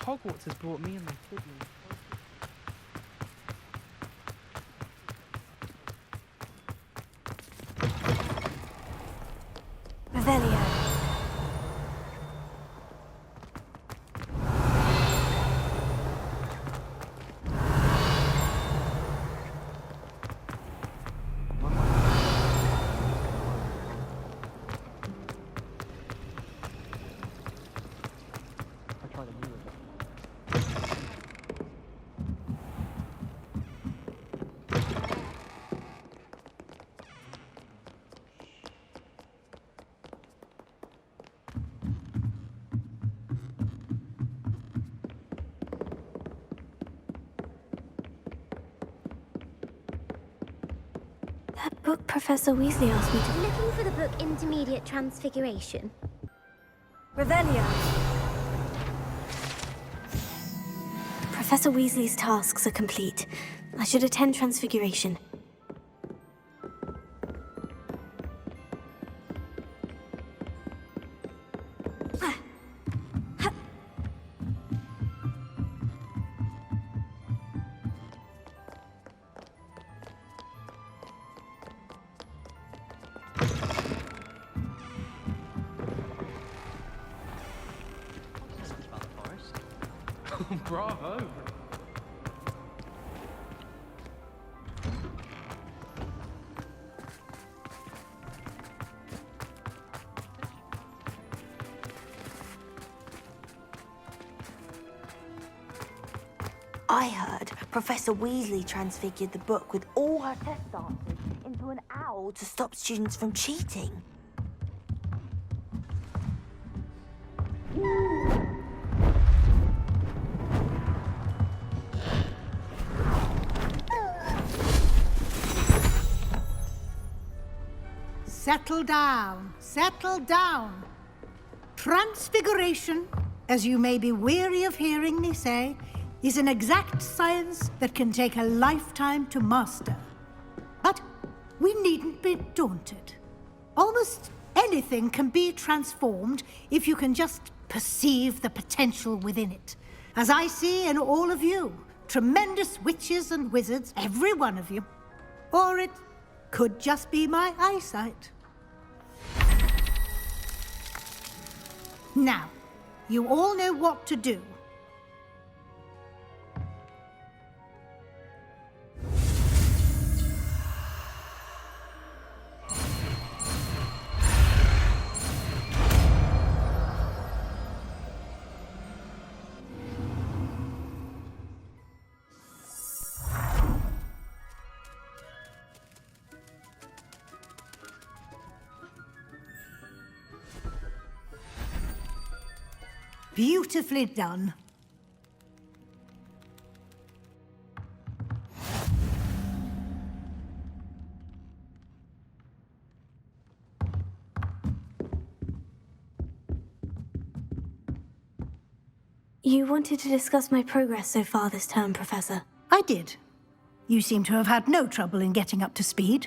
Hogwarts has brought me and my siblings. Revelio. That book Professor Weasley asked me to... Looking for the book Intermediate Transfiguration? Revelio. Professor Weasley's tasks are complete. I should attend Transfiguration. Bravo! I heard Professor Weasley transfigured the book with all her test answers into an owl to stop students from cheating. Settle down, settle down. Transfiguration, as you may be weary of hearing me say, is an exact science that can take a lifetime to master. But we needn't be daunted. Almost anything can be transformed if you can just perceive the potential within it. As I see in all of you, tremendous witches and wizards, every one of you. Or it could just be my eyesight. Now, you all know what to do. Beautifully done. You wanted to discuss my progress so far this term, Professor. I did. You seem to have had no trouble in getting up to speed.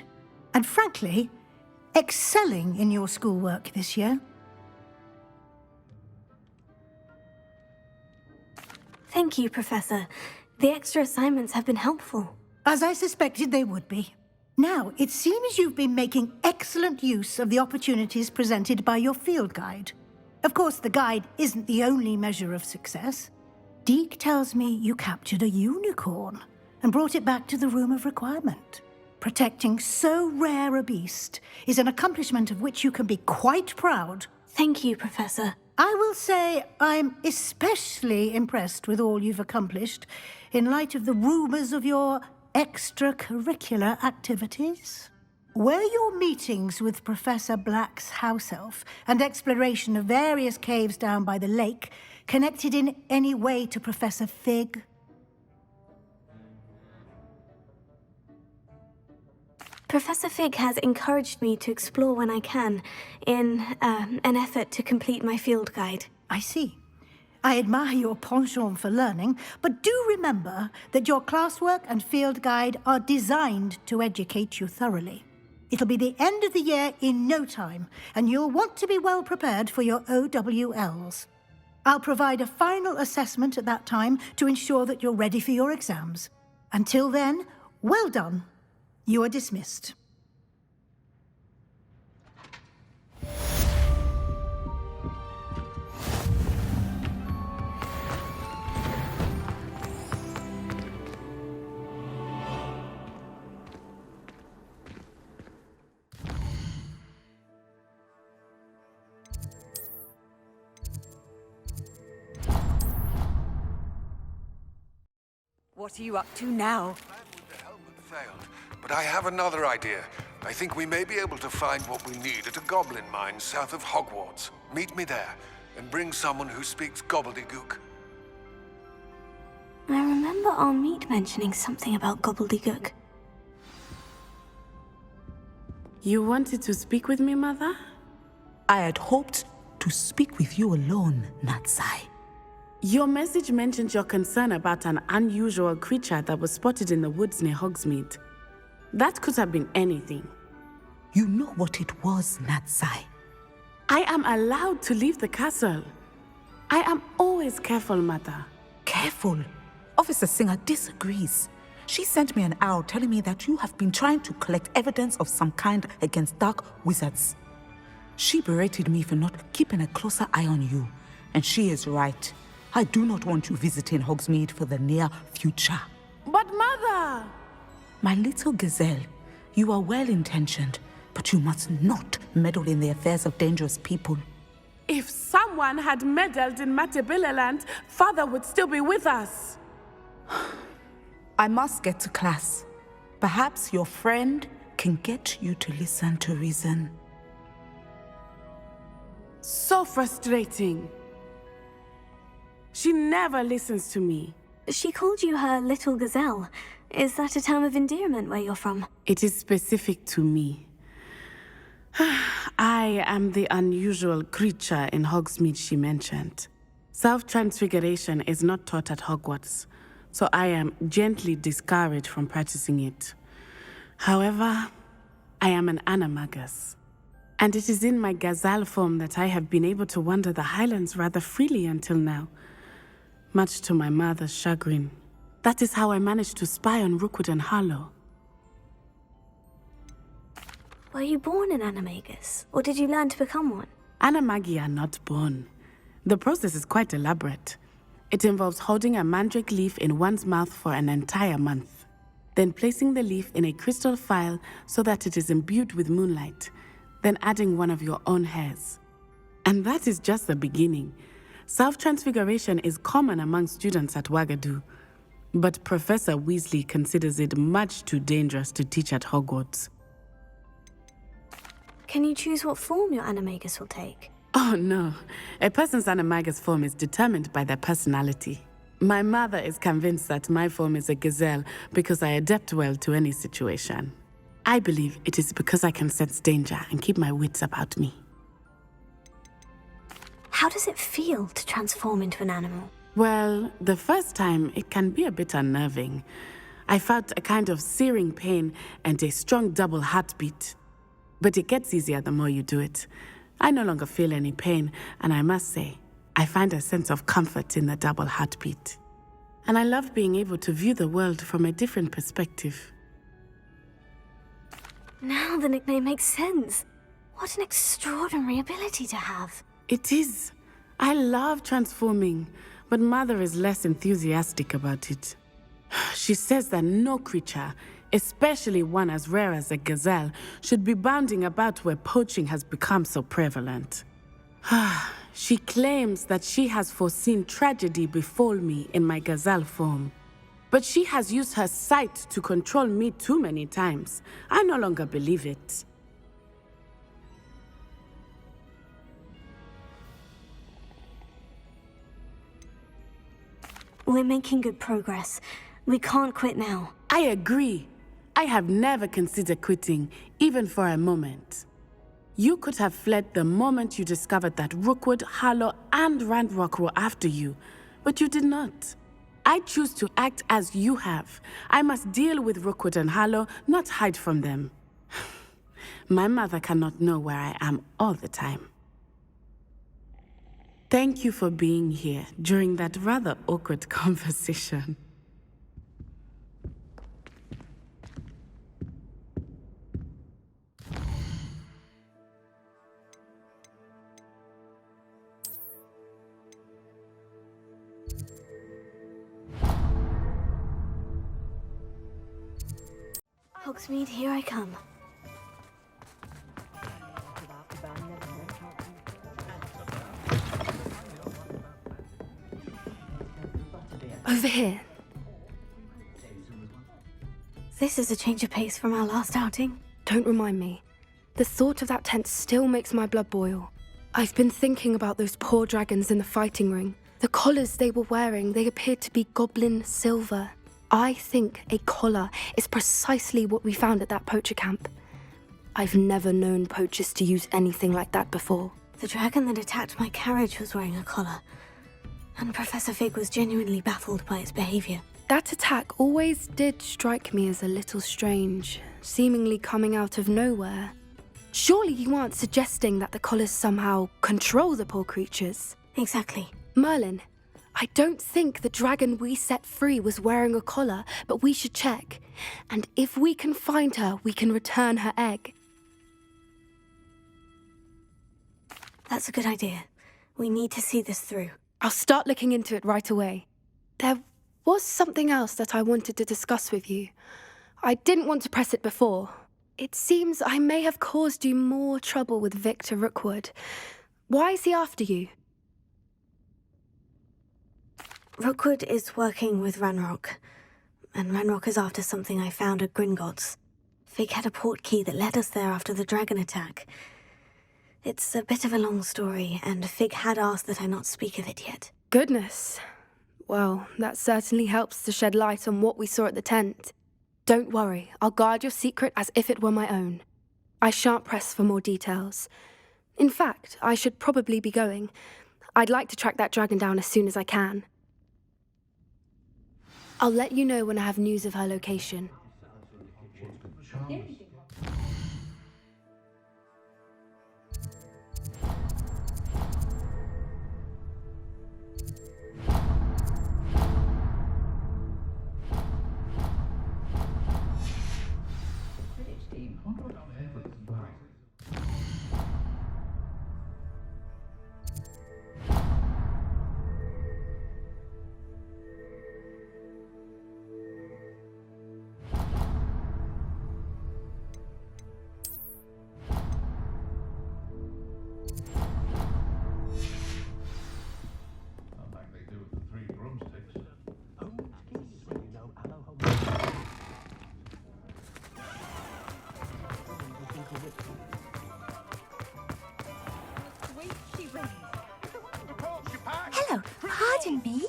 And frankly, excelling in your schoolwork this year. Thank you, Professor. The extra assignments have been helpful. As I suspected they would be. Now, it seems you've been making excellent use of the opportunities presented by your field guide. Of course, the guide isn't the only measure of success. Deke tells me you captured a unicorn and brought it back to the Room of Requirement. Protecting so rare a beast is an accomplishment of which you can be quite proud. Thank you, Professor. I will say I'm especially impressed with all you've accomplished in light of the rumors of your extracurricular activities. Were your meetings with Professor Black's house elf and exploration of various caves down by the lake connected in any way to Professor Fig? Professor Fig has encouraged me to explore when I can, in an effort to complete my field guide. I see. I admire your penchant for learning, but do remember that your classwork and field guide are designed to educate you thoroughly. It'll be the end of the year in no time, and you'll want to be well prepared for your OWLs. I'll provide a final assessment at that time to ensure that you're ready for your exams. Until then, well done. You are dismissed. What are you up to now? The helmet failed, but I have another idea. I think we may be able to find what we need at a goblin mine south of Hogwarts. Meet me there, and bring someone who speaks gobbledygook. I remember our meet mentioning something about gobbledygook. You wanted to speak with me, Mother? I had hoped to speak with you alone, Natsai. Your message mentioned your concern about an unusual creature that was spotted in the woods near Hogsmeade. That could have been anything. You know what it was, Natsai. I am allowed to leave the castle. I am always careful, Mother. Careful. Officer Singer disagrees. She sent me an owl telling me that you have been trying to collect evidence of some kind against dark wizards. She berated me for not keeping a closer eye on you, and she is right. I do not want you visiting Hogsmeade for the near future. But Mother! My little gazelle, you are well-intentioned, but you must not meddle in the affairs of dangerous people. If someone had meddled in Matabeleland, Father would still be with us. I must get to class. Perhaps your friend can get you to listen to reason. So frustrating. She never listens to me. She called you her little gazelle. Is that a term of endearment where you're from? It is specific to me. I am the unusual creature in Hogsmeade she mentioned. Self-transfiguration is not taught at Hogwarts, so I am gently discouraged from practicing it. However, I am an animagus, and it is in my gazelle form that I have been able to wander the Highlands rather freely until now. Much to my mother's chagrin. That is how I managed to spy on Rookwood and Harlow. Were you born an animagus, or did you learn to become one? Animagi are not born. The process is quite elaborate. It involves holding a mandrake leaf in one's mouth for an entire month, then placing the leaf in a crystal phial so that it is imbued with moonlight, then adding one of your own hairs. And that is just the beginning. Self-transfiguration is common among students at Wagadu, but Professor Weasley considers it much too dangerous to teach at Hogwarts. Can you choose what form your animagus will take? Oh no, a person's animagus form is determined by their personality. My mother is convinced that my form is a gazelle because I adapt well to any situation. I believe it is because I can sense danger and keep my wits about me. How does it feel to transform into an animal? Well, the first time it can be a bit unnerving. I felt a kind of searing pain and a strong double heartbeat. But it gets easier the more you do it. I no longer feel any pain, and I must say, I find a sense of comfort in the double heartbeat. And I love being able to view the world from a different perspective. Now the nickname makes sense. What an extraordinary ability to have. It is. I love transforming, but Mother is less enthusiastic about it. She says that no creature, especially one as rare as a gazelle, should be bounding about where poaching has become so prevalent. She claims that she has foreseen tragedy befall me in my gazelle form. But she has used her sight to control me too many times. I no longer believe it. We're making good progress. We can't quit now. I agree. I have never considered quitting, even for a moment. You could have fled the moment you discovered that Rookwood, Harlow, and Ranrock were after you, but you did not. I choose to act as you have. I must deal with Rookwood and Harlow, not hide from them. My mother cannot know where I am all the time. Thank you for being here during that rather awkward conversation. Hogsmeade, here I come. Over here. This is a change of pace from our last outing. Don't remind me. The thought of that tent still makes my blood boil. I've been thinking about those poor dragons in the fighting ring. The collars they were wearing, they appeared to be goblin silver. I think a collar is precisely what we found at that poacher camp. I've never known poachers to use anything like that before. The dragon that attacked my carriage was wearing a collar, and Professor Fig was genuinely baffled by its behavior. That attack always did strike me as a little strange, seemingly coming out of nowhere. Surely you aren't suggesting that the collars somehow control the poor creatures? Exactly. Merlin, I don't think the dragon we set free was wearing a collar, but we should check. And if we can find her, we can return her egg. That's a good idea. We need to see this through. I'll start looking into it right away. There was something else that I wanted to discuss with you. I didn't want to press it before. It seems I may have caused you more trouble with Victor Rookwood. Why is he after you? Rookwood is working with Ranrock, and Ranrock is after something I found at Gringotts. Fig had a port key that led us there after the dragon attack. It's a bit of a long story, and Fig had asked that I not speak of it yet. Goodness. Well, that certainly helps to shed light on what we saw at the tent. Don't worry, I'll guard your secret as if it were my own. I shan't press for more details. In fact, I should probably be going. I'd like to track that dragon down as soon as I can. I'll let you know when I have news of her location. Hello, pardon me.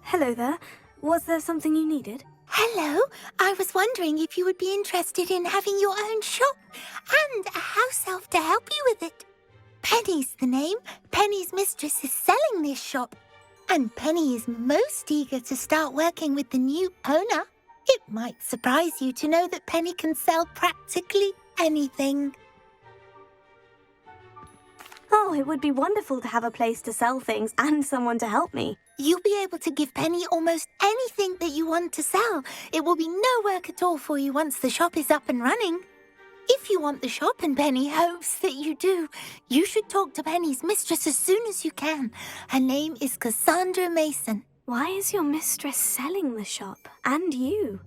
Hello there. Was there something you needed? Hello, I was wondering if you would be interested in having your own shop and a house elf to help you with it. Penny's the name. Penny's mistress is selling this shop, and Penny is most eager to start working with the new owner. It might surprise you to know that Penny can sell practically anything. Oh, it would be wonderful to have a place to sell things and someone to help me. You'll be able to give Penny almost anything that you want to sell. It will be no work at all for you once the shop is up and running. If you want the shop and Penny hopes that you do, you should talk to Penny's mistress as soon as you can. Her name is Cassandra Mason. Why is your mistress selling the shop? And you?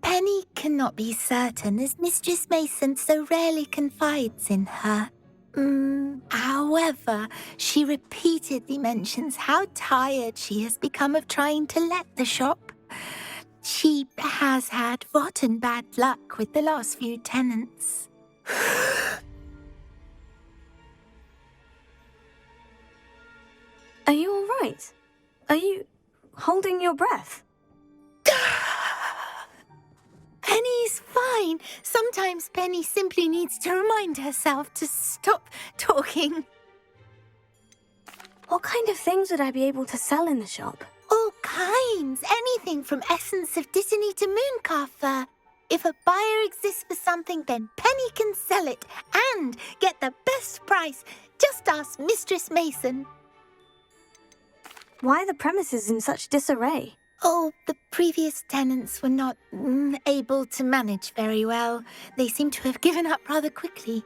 Penny cannot be certain, as Mistress Mason so rarely confides in her. However, she repeatedly mentions how tired she has become of trying to let the shop. She has had rotten bad luck with the last few tenants. Are you all right? Are you holding your breath? Penny's fine. Sometimes Penny simply needs to remind herself to stop talking. What kind of things would I be able to sell in the shop? All kinds. Anything from essence of Dittany to mooncalf fur. If a buyer exists for something, then Penny can sell it and get the best price. Just ask Mistress Mason. Why are the premises in such disarray? Oh, the previous tenants were not able to manage very well. They seem to have given up rather quickly.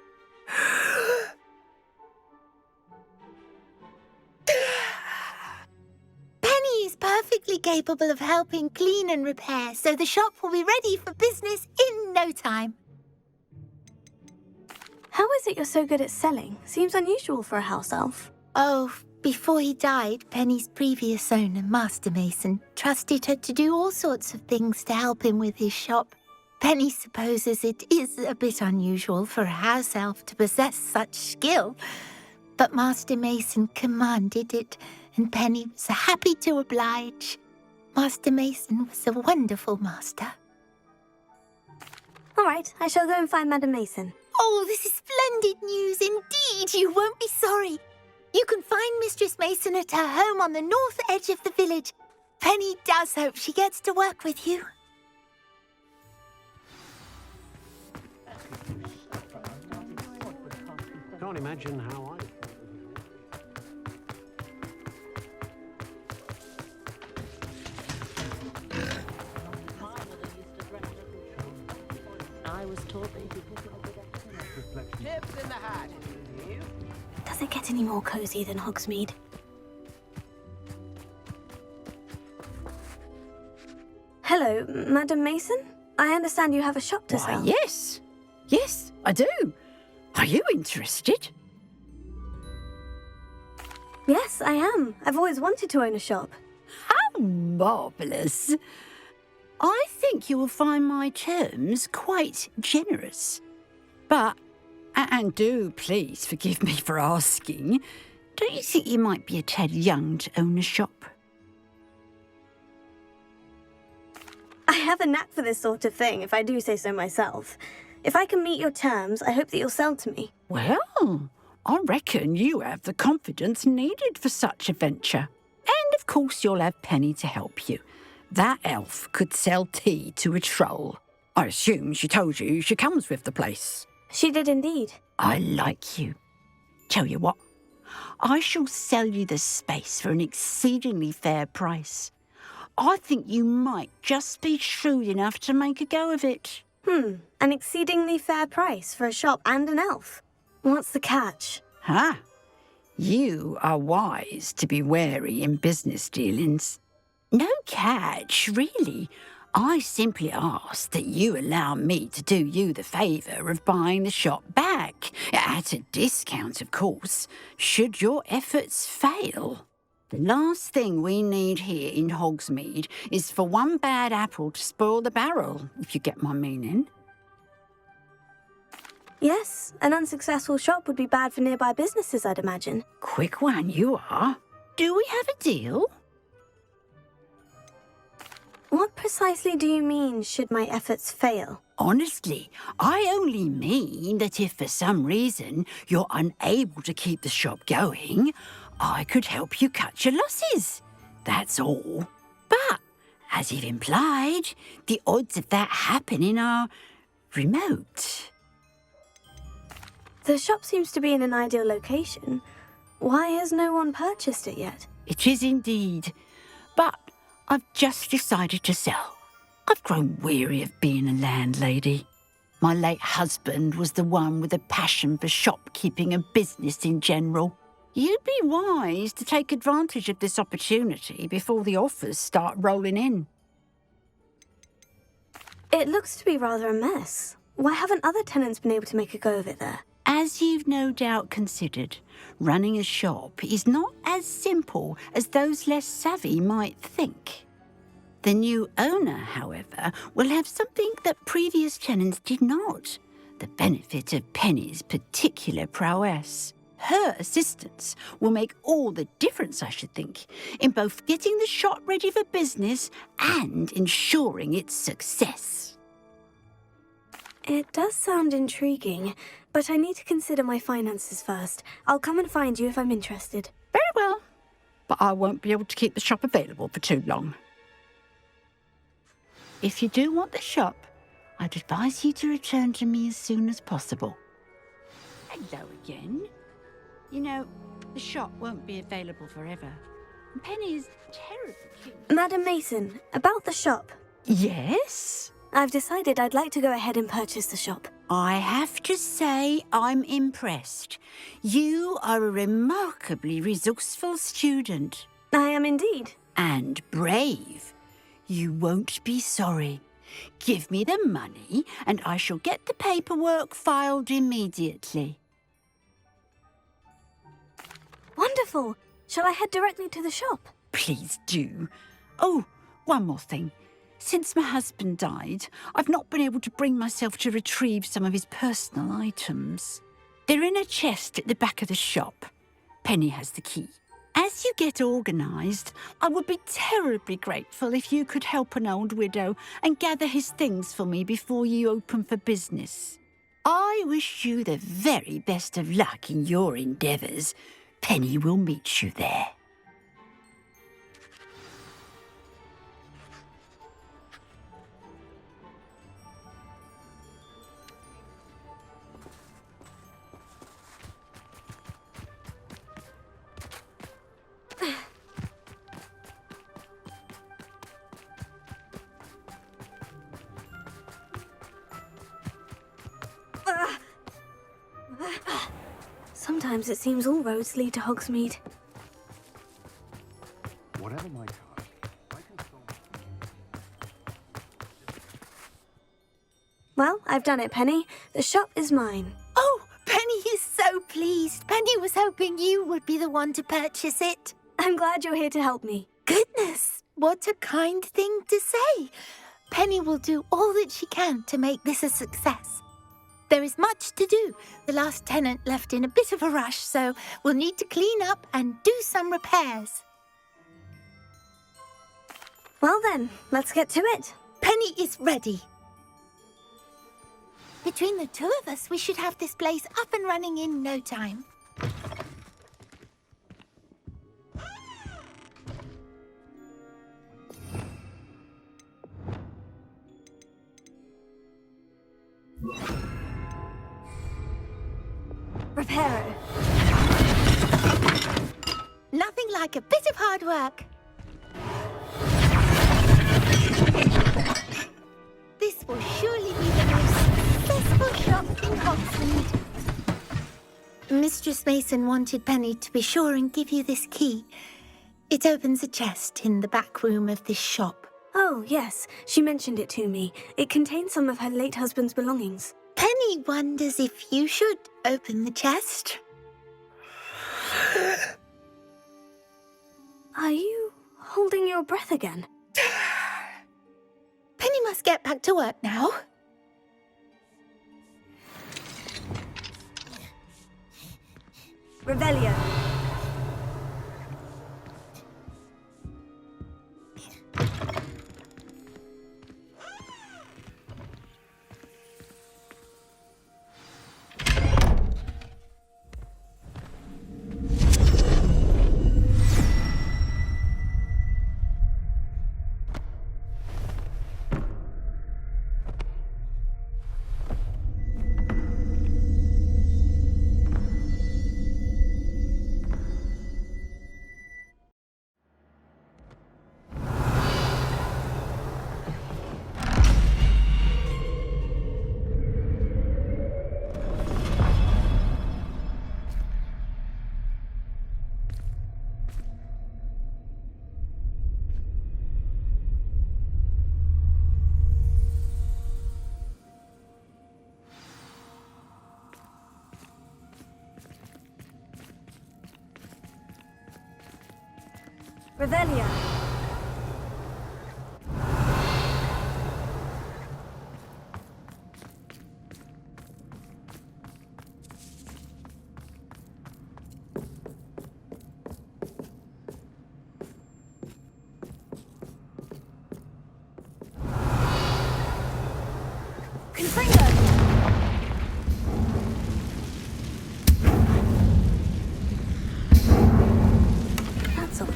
Penny is perfectly capable of helping clean and repair, so the shop will be ready for business in no time. How is it you're so good at selling? Seems unusual for a house elf. Oh, before he died, Penny's previous owner, Master Mason, trusted her to do all sorts of things to help him with his shop. Penny supposes it is a bit unusual for a house elf to possess such skill, but Master Mason commanded it, and Penny was happy to oblige. Master Mason was a wonderful master. All right, I shall go and find Madam Mason. Oh, this is splendid news indeed. You won't be sorry. You can find Mistress Mason at her home on the north edge of the village. Penny does hope she gets to work with you. Can't imagine how I was taught they did Tips in the hat. Does it get any more cozy than Hogsmeade? Hello, Madam Mason? I understand you have a shop to sell. Yes. Yes, I do. Are you interested? Yes, I am. I've always wanted to own a shop. How marvellous. I think you will find my terms quite generous. But, and do please forgive me for asking, don't you think you might be a tad young to own a shop? I have a knack for this sort of thing, if I do say so myself. If I can meet your terms, I hope that you'll sell to me. Well, I reckon you have the confidence needed for such a venture. And of course you'll have Penny to help you. That elf could sell tea to a troll. I assume she told you she comes with the place. She did indeed. I like you. Tell you what, I shall sell you the space for an exceedingly fair price. I think you might just be shrewd enough to make a go of it. An exceedingly fair price for a shop and an elf. What's the catch? Huh? You are wise to be wary in business dealings. No catch, really. I simply ask that you allow me to do you the favour of buying the shop back, at a discount, of course, should your efforts fail. The last thing we need here in Hogsmeade is for one bad apple to spoil the barrel, if you get my meaning. Yes, an unsuccessful shop would be bad for nearby businesses, I'd imagine. Quick one, you are. Do we have a deal? What precisely do you mean, should my efforts fail? Honestly, I only mean that if for some reason you're unable to keep the shop going, I could help you cut your losses. That's all. But, as you've implied, the odds of that happening are remote. The shop seems to be in an ideal location. Why has no one purchased it yet? It is indeed. But I've just decided to sell. I've grown weary of being a landlady. My late husband was the one with a passion for shopkeeping and business in general. You'd be wise to take advantage of this opportunity before the offers start rolling in. It looks to be rather a mess. Why haven't other tenants been able to make a go of it there? As you've no doubt considered, running a shop is not as simple as those less savvy might think. The new owner, however, will have something that previous tenants did not, the benefit of Penny's particular prowess. Her assistance will make all the difference, I should think, in both getting the shop ready for business and ensuring its success. It does sound intriguing, but I need to consider my finances first. I'll come and find you if I'm interested. Very well, but I won't be able to keep the shop available for too long. If you do want the shop, I'd advise you to return to me as soon as possible. Hello again. You know, the shop won't be available forever. Penny is terribly cute. Madam Mason, about the shop. Yes? I've decided I'd like to go ahead and purchase the shop. I have to say I'm impressed. You are a remarkably resourceful student. I am indeed. And brave. You won't be sorry. Give me the money and I shall get the paperwork filed immediately. Wonderful. Shall I head directly to the shop? Please do. Oh, one more thing. Since my husband died, I've not been able to bring myself to retrieve some of his personal items. They're in a chest at the back of the shop. Penny has the key. As you get organised, I would be terribly grateful if you could help an old widow and gather his things for me before you open for business. I wish you the very best of luck in your endeavours. Penny will meet you there. Sometimes it seems all roads lead to Hogsmeade. Whatever my task, I can solve. Well, I've done it, Penny. The shop is mine. Oh, Penny is so pleased. Penny was hoping you would be the one to purchase it. I'm glad you're here to help me. Goodness, what a kind thing to say. Penny will do all that she can to make this a success. There is much to do. The last tenant left in a bit of a rush, so we'll need to clean up and do some repairs. Well then, let's get to it. Penny is ready. Between the two of us, we should have this place up and running in no time. Reparo. Nothing like a bit of hard work. This will surely be the most successful shop in Hogsmeade. Mistress Mason wanted Penny to be sure and give you this key. It opens a chest in the back room of this shop. Oh, yes. She mentioned it to me. It contains some of her late husband's belongings. Penny wonders if you should open the chest. Are you holding your breath again? Penny must get back to work now. Revelio. Revelio. That's odd.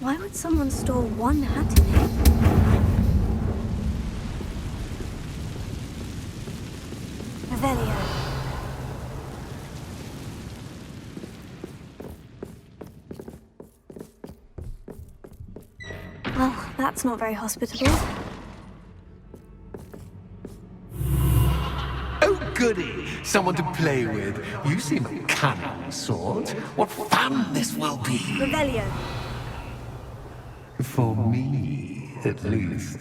Why would someone store one hat in here? Revelio. That's not very hospitable. Oh, goody! Someone to play with. You seem a cunning sort. What fun this will be! Revelio. For me, at least.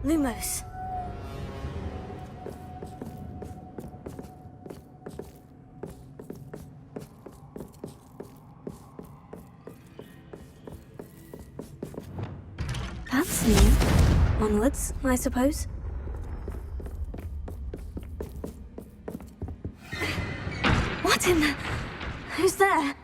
Lumos. That's new. Onwards, I suppose. What in the... Who's there?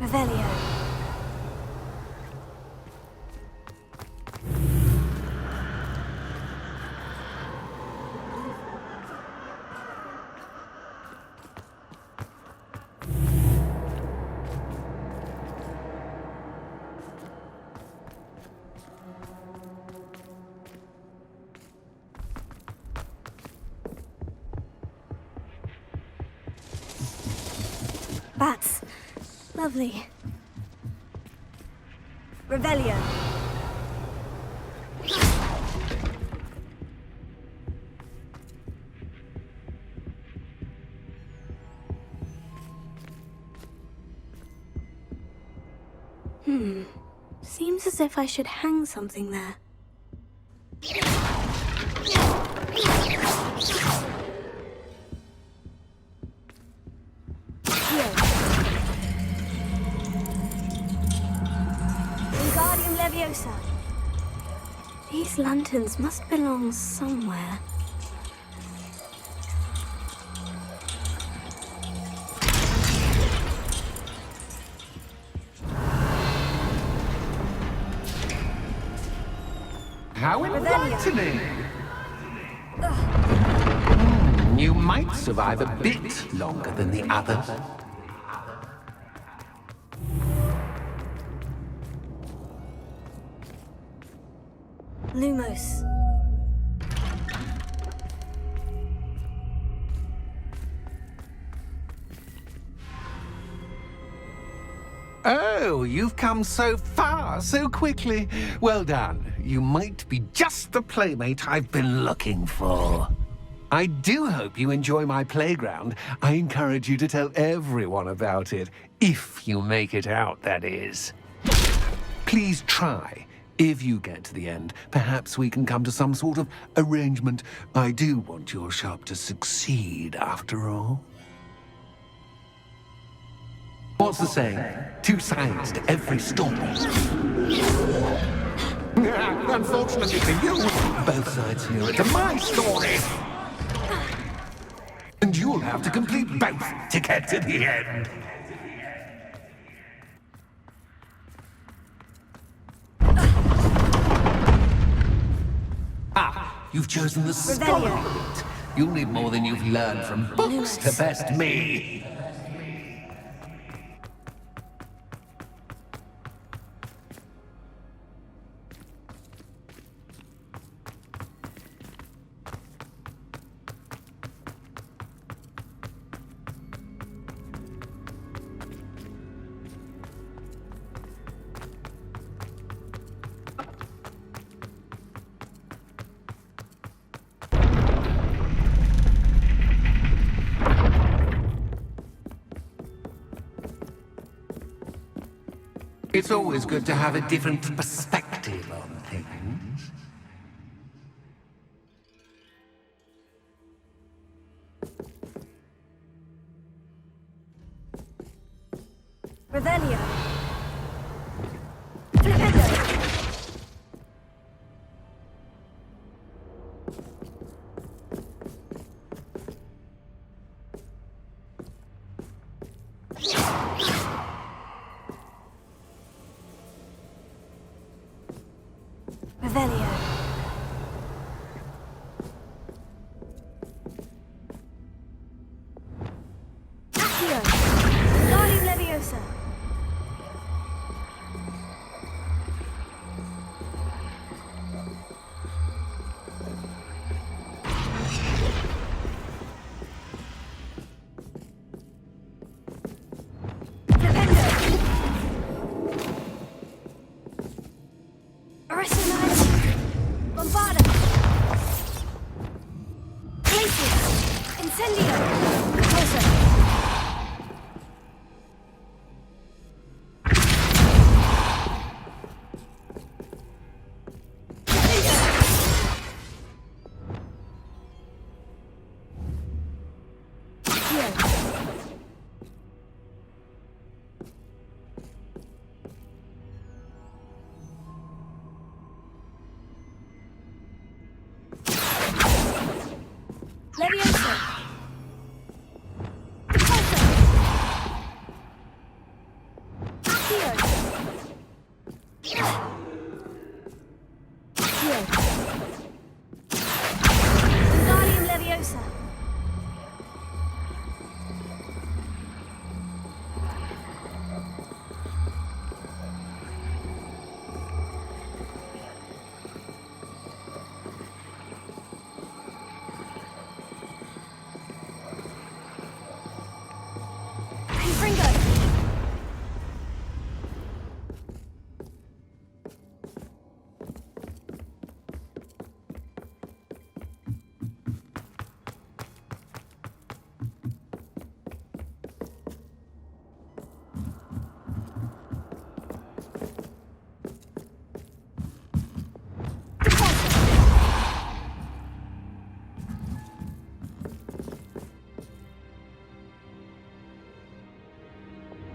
Revelio. Bats. Lovely. Revelio. Seems as if I should hang something there. Wingardium Leviosa. These lanterns must belong somewhere. How enlightening! You might survive a bit longer than the others. Lumos. Oh, you've come so far, so quickly. Well done. You might be just the playmate I've been looking for. I do hope you enjoy my playground. I encourage you to tell everyone about it. If you make it out, that is. Please try. If you get to the end, perhaps we can come to some sort of arrangement. I do want your shop to succeed, after all. What's the saying? Two sides to every story. Unfortunately for you, both sides hear it to my story. And you'll have to complete both to get to the end. You've chosen the scholar route. You'll need more than you've learned from books to best me. It's always good to have a different perspective on things. Revelio. Flipendo. Incendio! Repulsor! Leviosa! Repulsor! Accio! Accio! Wingardium Leviosa! Confringo!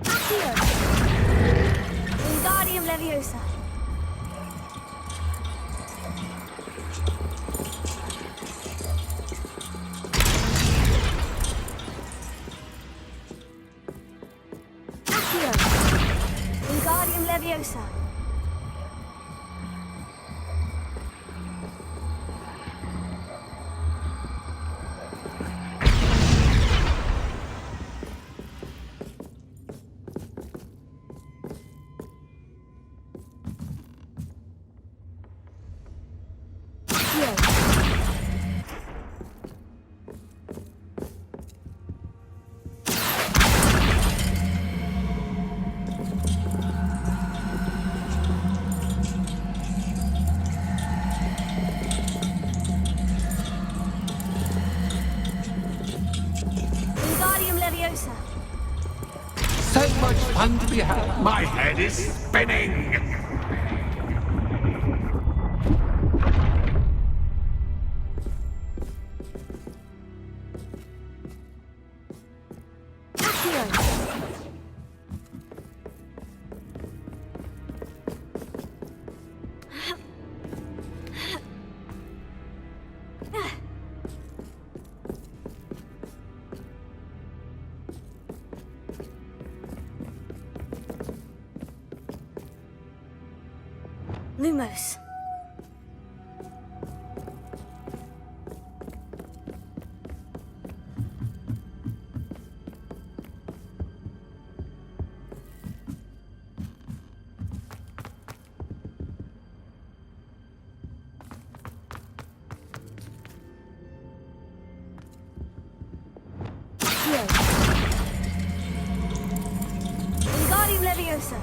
Accio! Wingardium Leviosa! Accio! Wingardium Leviosa! Wingardium Leviosa! So much fun to be had. My head is spinning. Accio! Lumos. Accio! Wingardium Leviosa!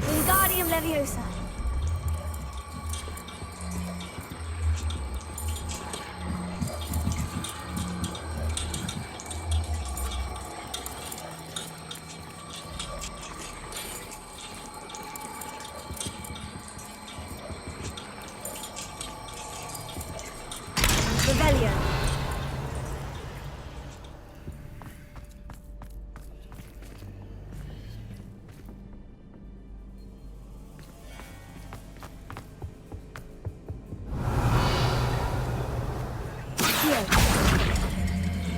Wingardium Leviosa! Revelio!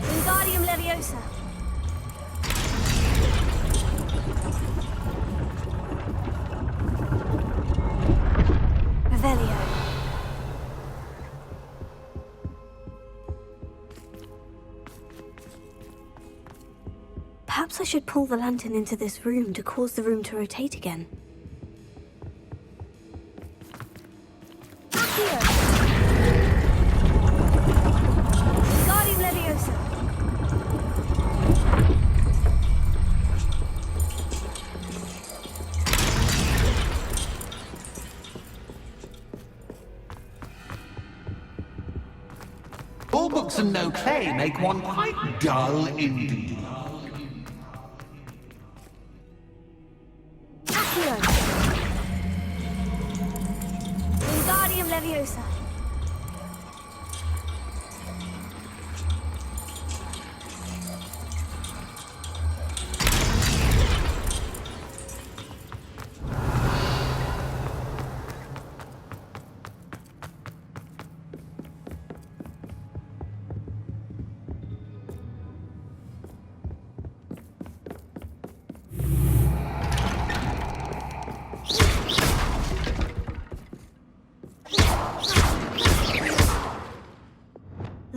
Wingardium Leviosa! Revelio! Perhaps I should pull the lantern into this room to cause the room to rotate again. Accio! Wingardium Leviosa! All books and no play make one quite dull indeed. Accio! Wingardium Leviosa!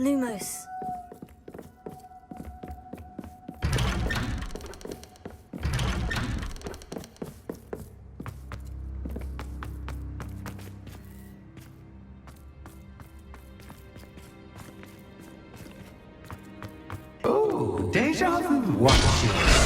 Lumos. Oh, deja vu. Watch it.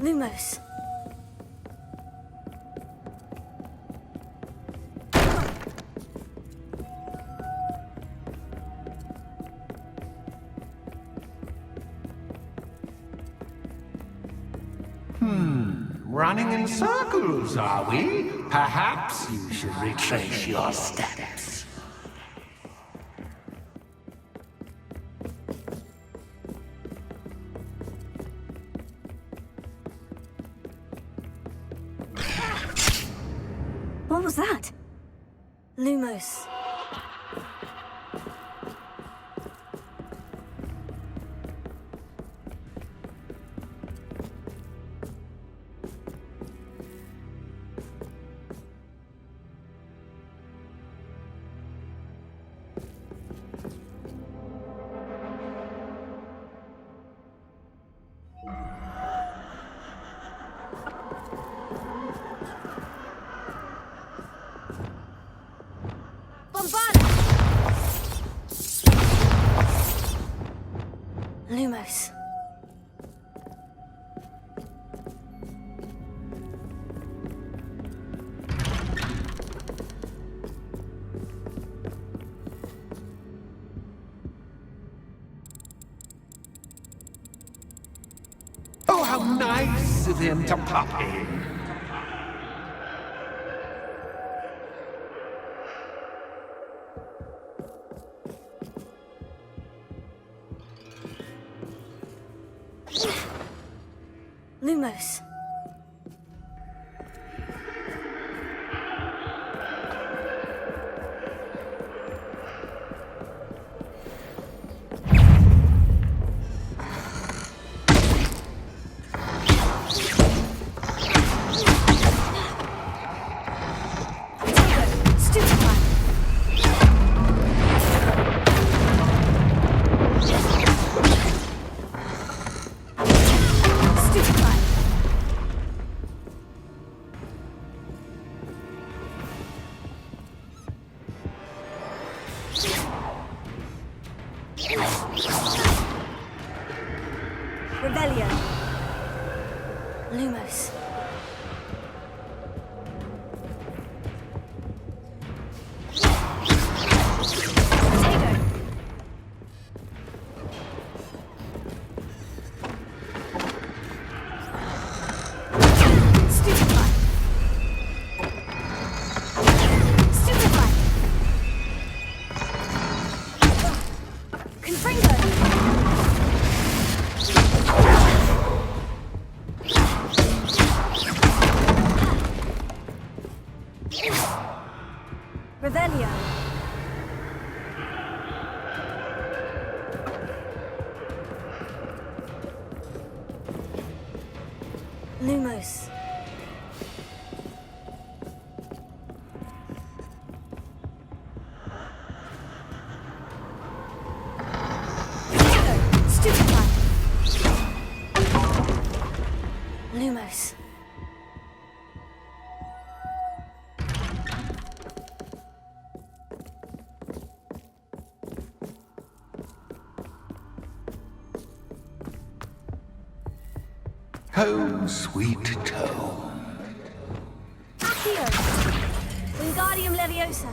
Lumos. Running in circles, are we? Perhaps you should retrace your steps. What was that? Lumos. Lumos. Oh, how nice of him to pop in. Lumos. Lumos. Stupefy. Lumos. Home, sweet home. Accio. Wingardium Leviosa.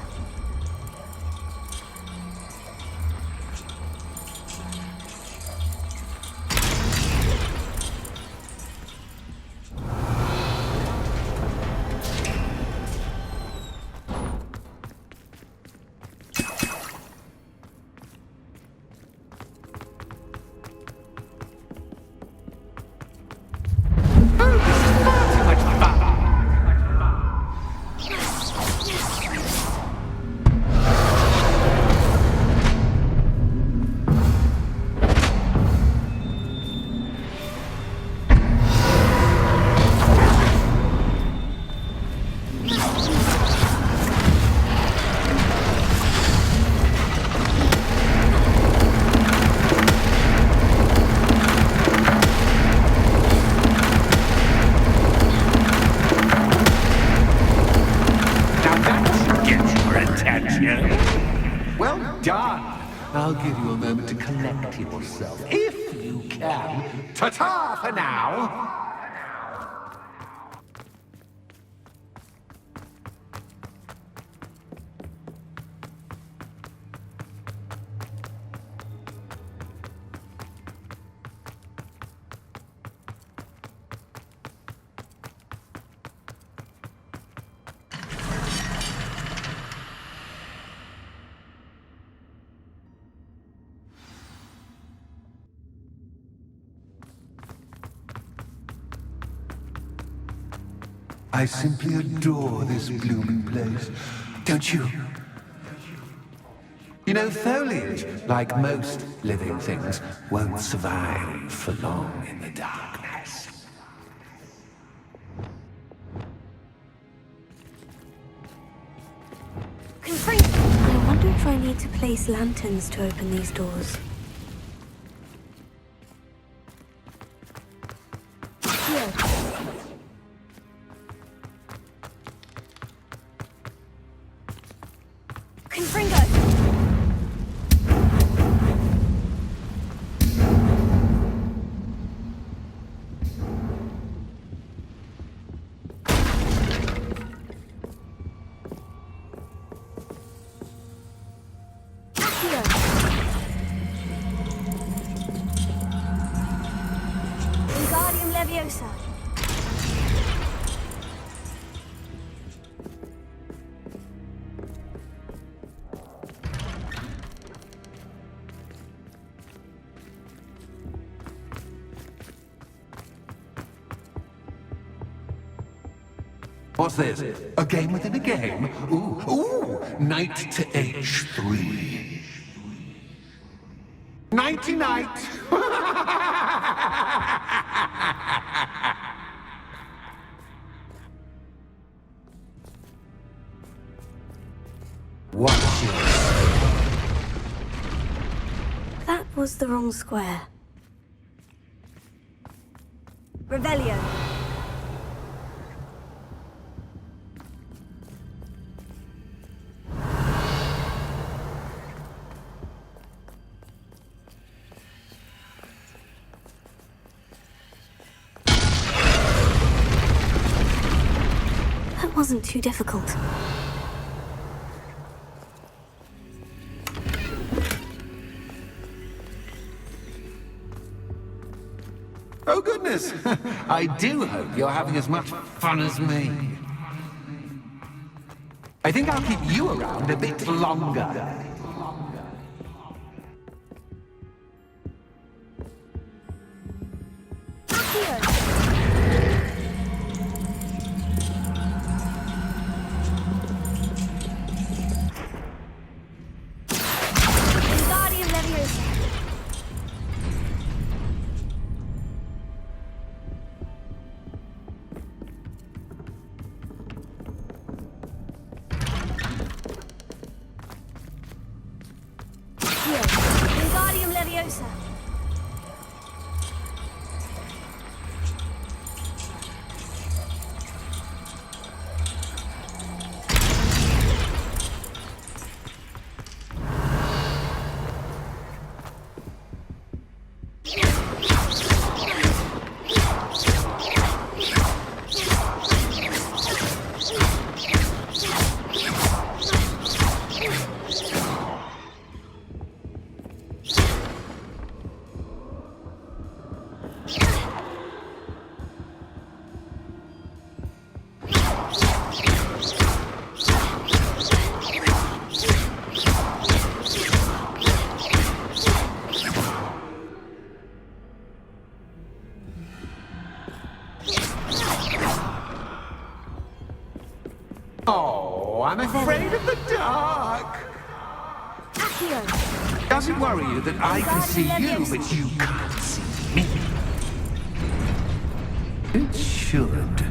Well done. I'll give you a moment to collect yourself, if you can. Ta-ta for now. I simply adore this blooming place, don't you? You know, foliage, like most living things, won't survive for long in the darkness. I wonder if I need to place lanterns to open these doors. Wingardium Leviosa. What's this? A game within a game? Ooh, knight to H3. Nighty-night! Watch it. That was the wrong square. Revelio. That wasn't too difficult. Oh, goodness! I do hope you're having as much fun as me. I think I'll keep you around a bit longer. Wingardium Leviosa. Oh, I'm afraid of the dark. Accio! Does it worry you that I can see you, but you can't see me? It should.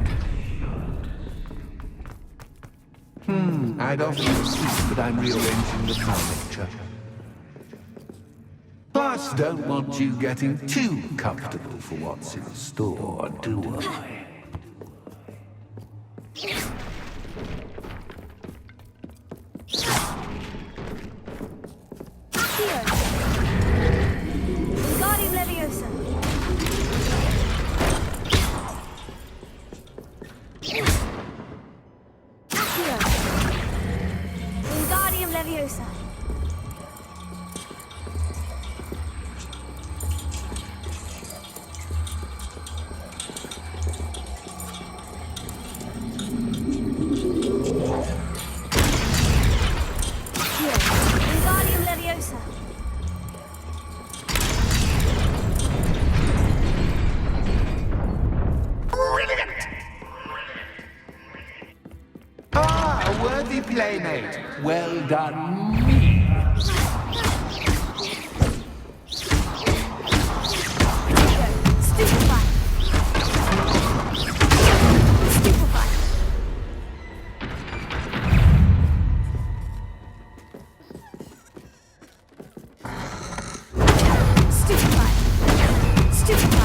I'd often insist that I'm rearranging the furniture. Plus, don't want you getting too comfortable for what's in store, do I? Wingardium Leviosa! Accio! Wingardium Leviosa! Wingardium Leviosa! Ah, a worthy playmate. Well done, me. Stupefy! Stupefy! Stupefy! Stupefy! Stupefy! Stupefy!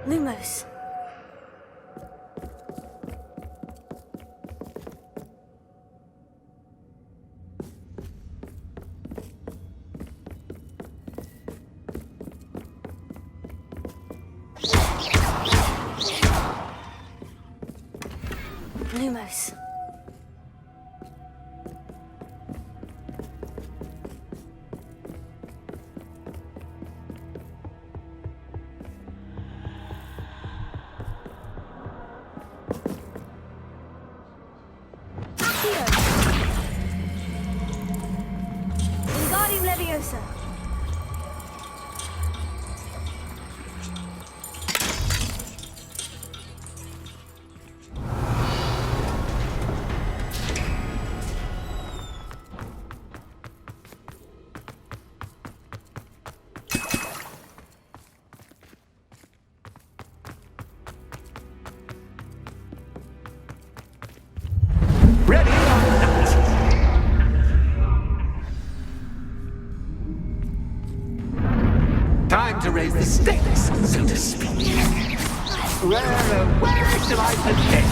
Lumos. Lumos. Accio! Wingardium Leviosa! Ready or not? Time to raise the stakes, so to speak. Where shall I begin?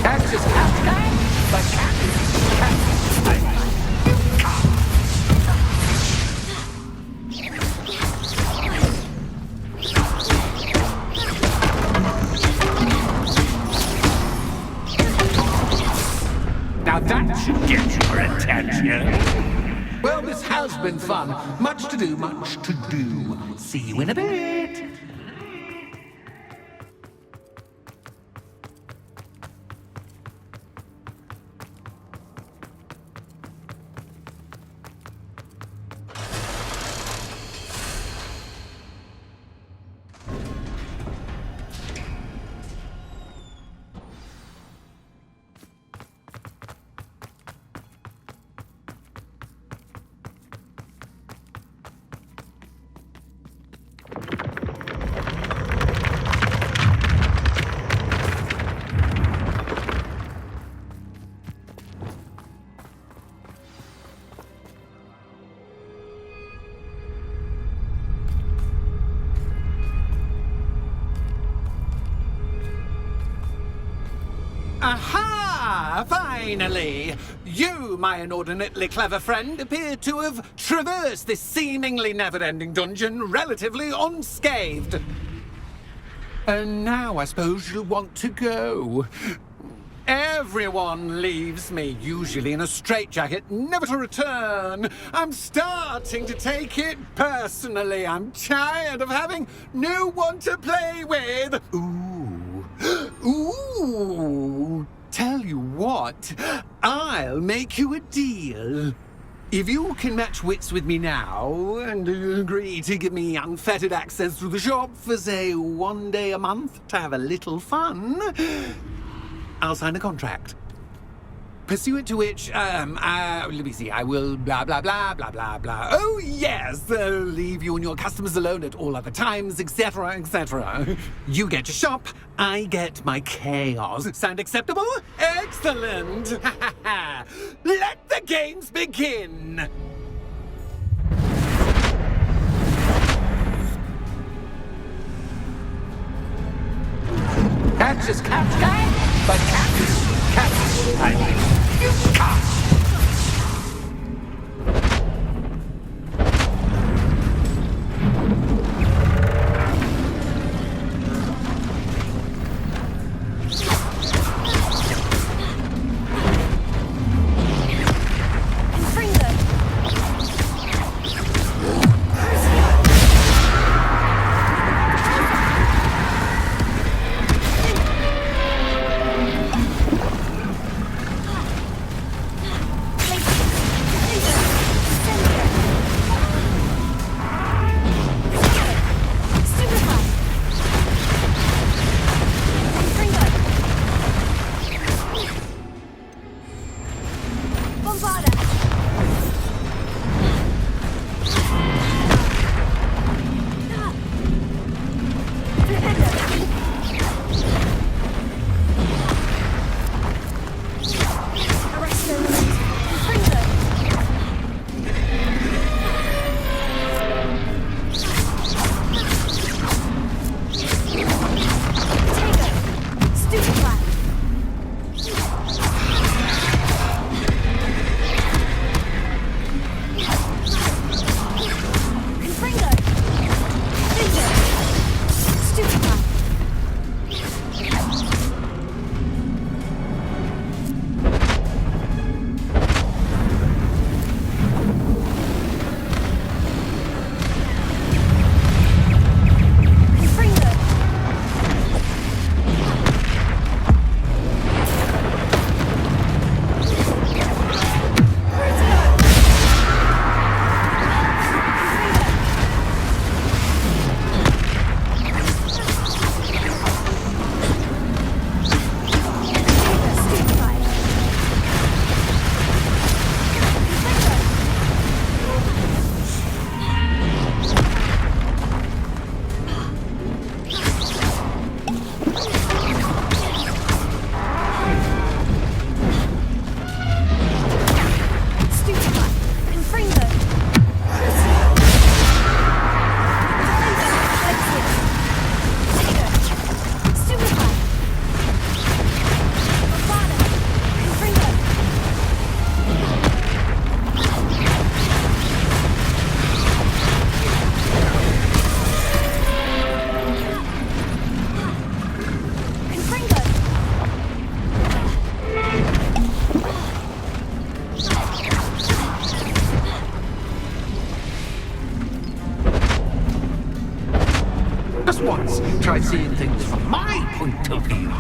That's just half time, but now that should get your attention. Well, this has been fun. Much to do, much to do. See you in a bit. Aha! Finally! You, my inordinately clever friend, appear to have traversed this seemingly never-ending dungeon relatively unscathed. And now I suppose you'll want to go. Everyone leaves me, usually in a straitjacket, never to return. I'm starting to take it personally. I'm tired of having no one to play with. Ooh. Tell you what, I'll make you a deal. If you can match wits with me now, and agree to give me unfettered access to the shop for, say, 1 day a month to have a little fun, I'll sign a contract. Pursuant to which, let me see, I will blah, blah, blah, blah, blah, blah. Oh, yes, leave you and your customers alone at all other times, etc., etc. You get your shop, I get my chaos. Sound acceptable? Excellent! Let the games begin! Catch is catch, but catch, I mean, you catch. Once, try seeing things from my point of view.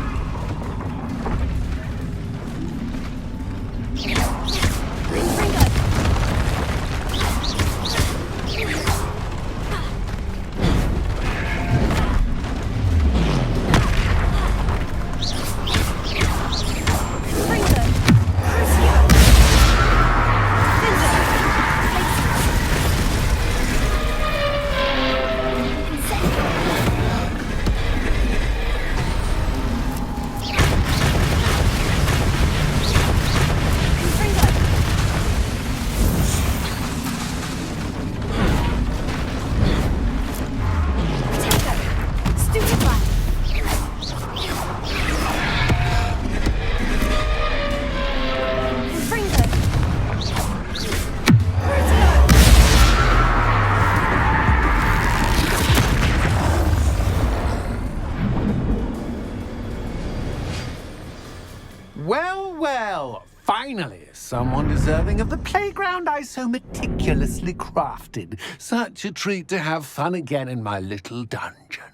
Finally, someone deserving of the playground I so meticulously crafted. Such a treat to have fun again in my little dungeon.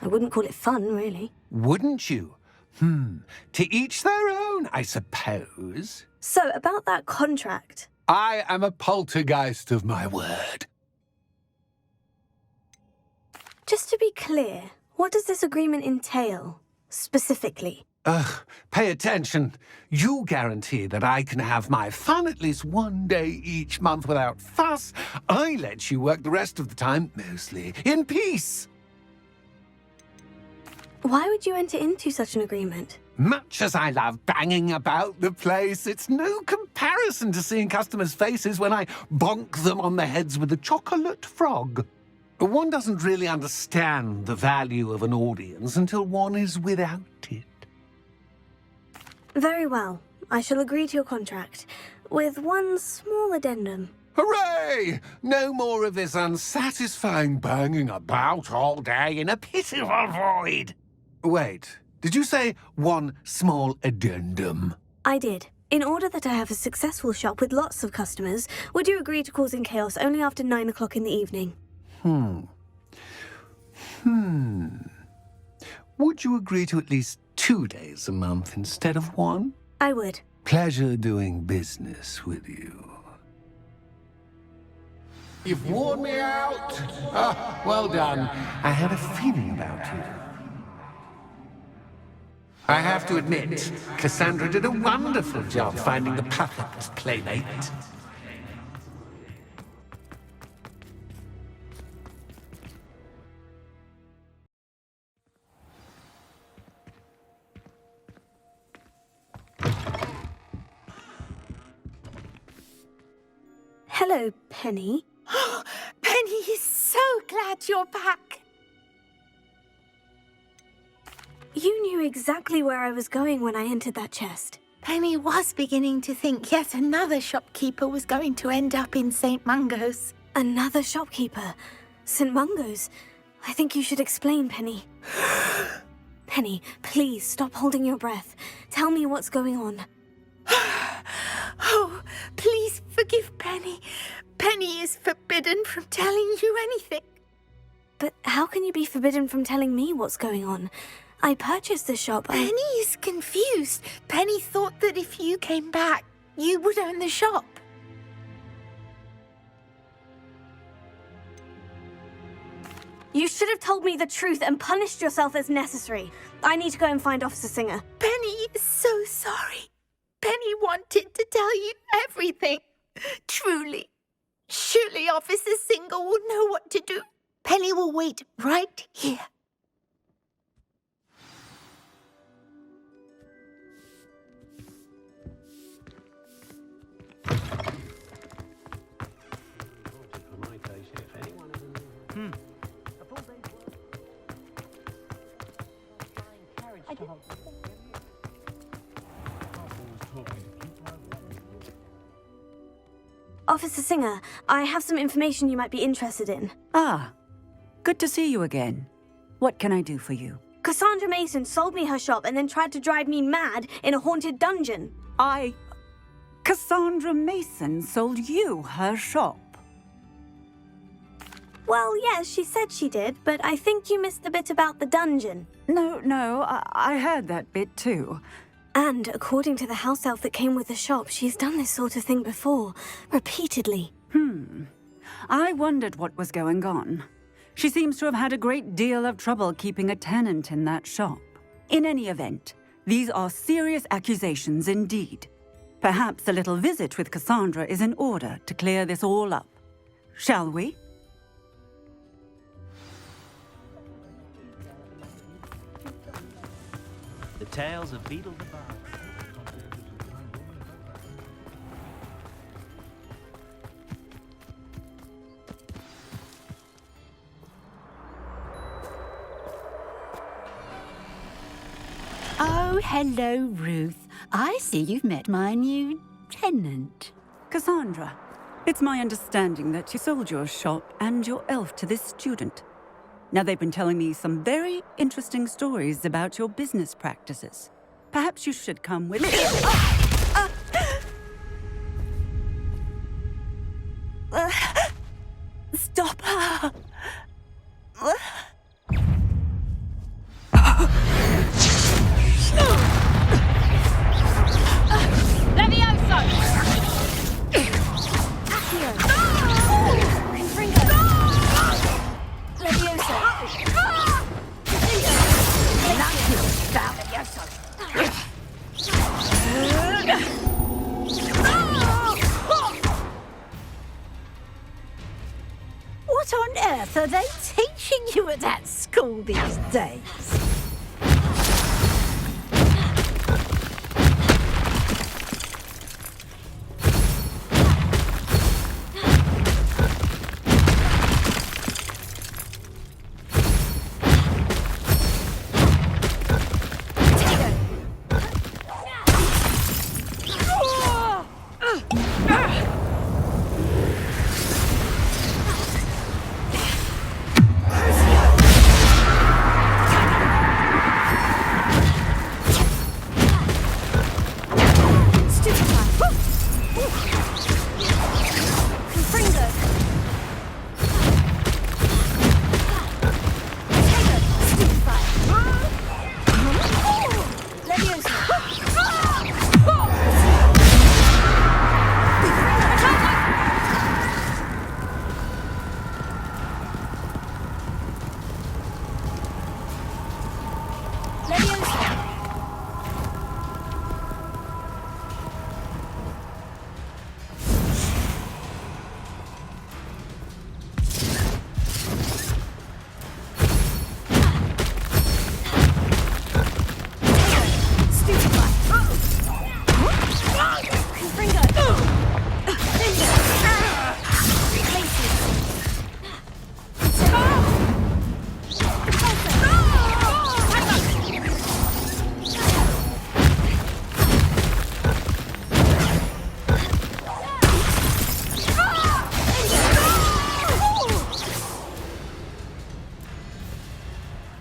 I wouldn't call it fun, really. Wouldn't you? To each their own, I suppose. So, about that contract. I am a poltergeist of my word. Just to be clear, what does this agreement entail, specifically? Pay attention. You guarantee that I can have my fun at least one day each month without fuss. I let you work the rest of the time, mostly in peace. Why would you enter into such an agreement? Much as I love banging about the place, it's no comparison to seeing customers' faces when I bonk them on the heads with a chocolate frog. One doesn't really understand the value of an audience until one is without it. Very well. I shall agree to your contract, with one small addendum. Hooray! No more of this unsatisfying banging about all day in a pitiful void. Wait, did you say one small addendum? I did. In order that I have a successful shop with lots of customers, would you agree to causing chaos only after 9 o'clock in the evening? Would you agree to at least 2 days a month instead of one? I would. Pleasure doing business with you. You've worn me out. Well done. I had a feeling about you. I have to admit, Cassandra did a wonderful job finding the perfect playmate. Hello, Penny. Penny is so glad you're back. You knew exactly where I was going when I entered that chest. Penny was beginning to think yet another shopkeeper was going to end up in St. Mungo's. Another shopkeeper? St. Mungo's? I think you should explain, Penny. Penny, please stop holding your breath. Tell me what's going on. Oh, please forgive Penny. Penny is forbidden from telling you anything. But how can you be forbidden from telling me what's going on? I purchased the shop. Penny is confused. Penny thought that if you came back, you would own the shop. You should have told me the truth and punished yourself as necessary. I need to go and find Officer Singer. Penny is so sorry. Penny wanted to tell you everything. Truly. Surely Officer Singer will know what to do. Penny will wait right here. Officer Singer, I have some information you might be interested in. Ah, good to see you again. What can I do for you? Cassandra Mason sold me her shop and then tried to drive me mad in a haunted dungeon. Cassandra Mason sold you her shop? Well, yes, she said she did, but I think you missed the bit about the dungeon. No, I heard that bit too. And according to the house elf that came with the shop, she's done this sort of thing before, repeatedly. I wondered what was going on. She seems to have had a great deal of trouble keeping a tenant in that shop. In any event, these are serious accusations indeed. Perhaps a little visit with Cassandra is in order to clear this all up. Shall we? The Tales of Beetle the Bard. Oh, hello, Ruth. I see you've met my new tenant. Cassandra, it's my understanding that you sold your shop and your elf to this student. Now, they've been telling me some very interesting stories about your business practices. Perhaps you should come with me. Stop her! Levioso! Levioso! What on earth are they teaching you at that school these days?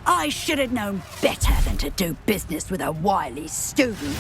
I should have known better than to do business with a wily student.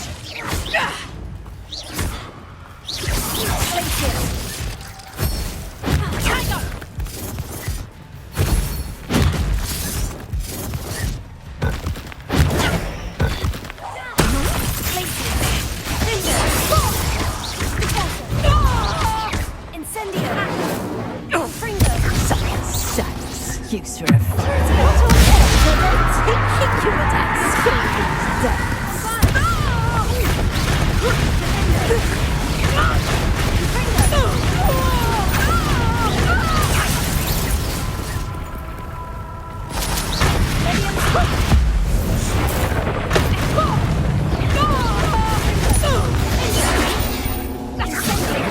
Excuse for a fight. What on earth are they teaching you at that school these days?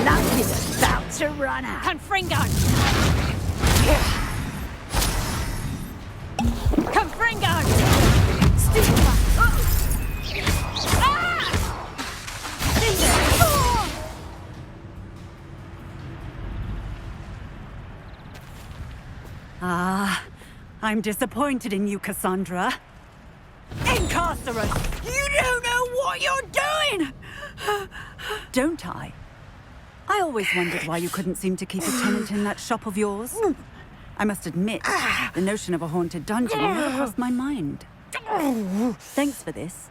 Luck is about to run out. Confringo! I'm disappointed in you, Cassandra. Incarcerate! You don't know what you're doing! Don't I? I always wondered why you couldn't seem to keep a tenant in that shop of yours. I must admit, the notion of a haunted dungeon never crossed my mind. Thanks for this.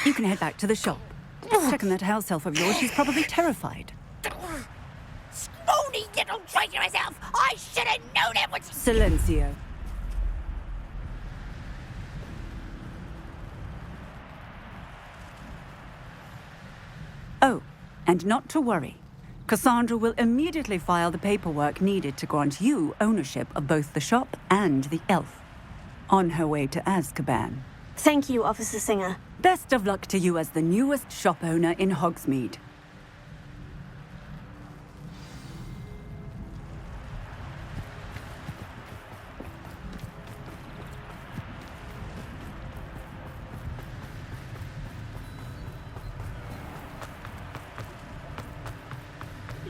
You can head back to the shop. Check on that house elf of yours. She's probably terrified. Spoony little traitorous elf! I should have known it was... Silencio. Oh, and not to worry. Cassandra will immediately file the paperwork needed to grant you ownership of both the shop and the elf. On her way to Azkaban. Thank you, Officer Singer. Best of luck to you as the newest shop owner in Hogsmeade.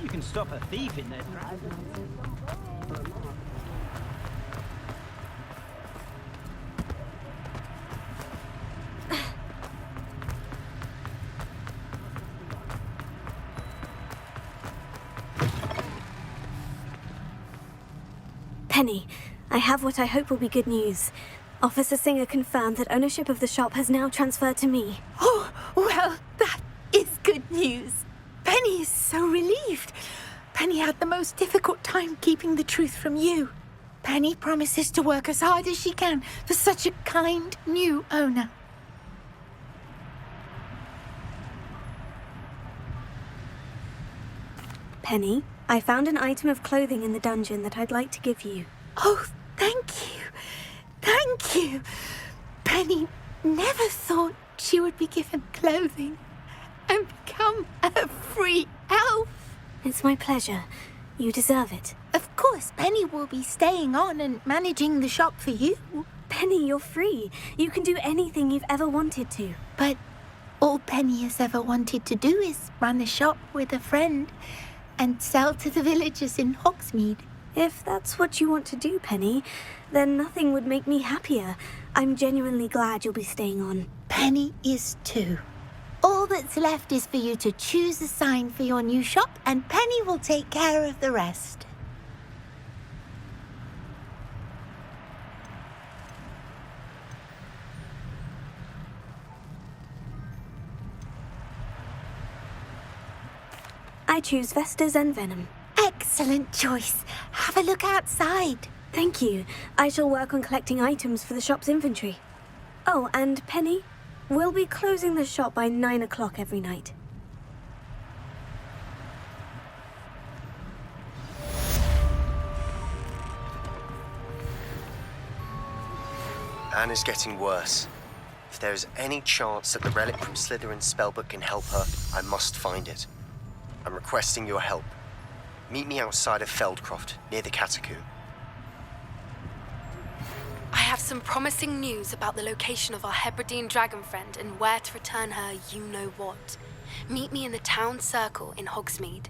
You can stop a thief in there. Penny, I have what I hope will be good news. Officer Singer confirmed that ownership of the shop has now transferred to me. Oh, well, that is good news. Penny is so relieved. Penny had the most difficult time keeping the truth from you. Penny promises to work as hard as she can for such a kind new owner. Penny, I found an item of clothing in the dungeon that I'd like to give you. Oh, thank you. Thank you. Penny never thought she would be given clothing and become a free elf. It's my pleasure. You deserve it. Of course, Penny will be staying on and managing the shop for you. Penny, you're free. You can do anything you've ever wanted to. But all Penny has ever wanted to do is run a shop with a friend and sell to the villagers in Hogsmeade. If that's what you want to do, Penny, then nothing would make me happier. I'm genuinely glad you'll be staying on. Penny is too. All that's left is for you to choose a sign for your new shop, and Penny will take care of the rest. I choose Vestas and Venom. Excellent choice. Have a look outside. Thank you. I shall work on collecting items for the shop's inventory. Oh, and Penny, we'll be closing the shop by 9 o'clock every night. Anne is getting worse. If there is any chance that the relic from Slytherin's spellbook can help her, I must find it. I'm requesting your help. Meet me outside of Feldcroft, near the Catacomb. I have some promising news about the location of our Hebridean dragon friend and where to return her you-know-what. Meet me in the town circle in Hogsmeade.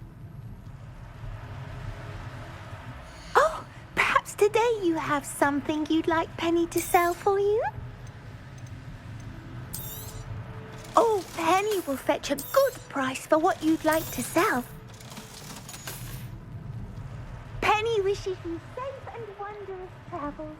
Oh, perhaps today you have something you'd like Penny to sell for you? Oh, Penny will fetch a good price for what you'd like to sell. Penny wishes you safe and wondrous travels.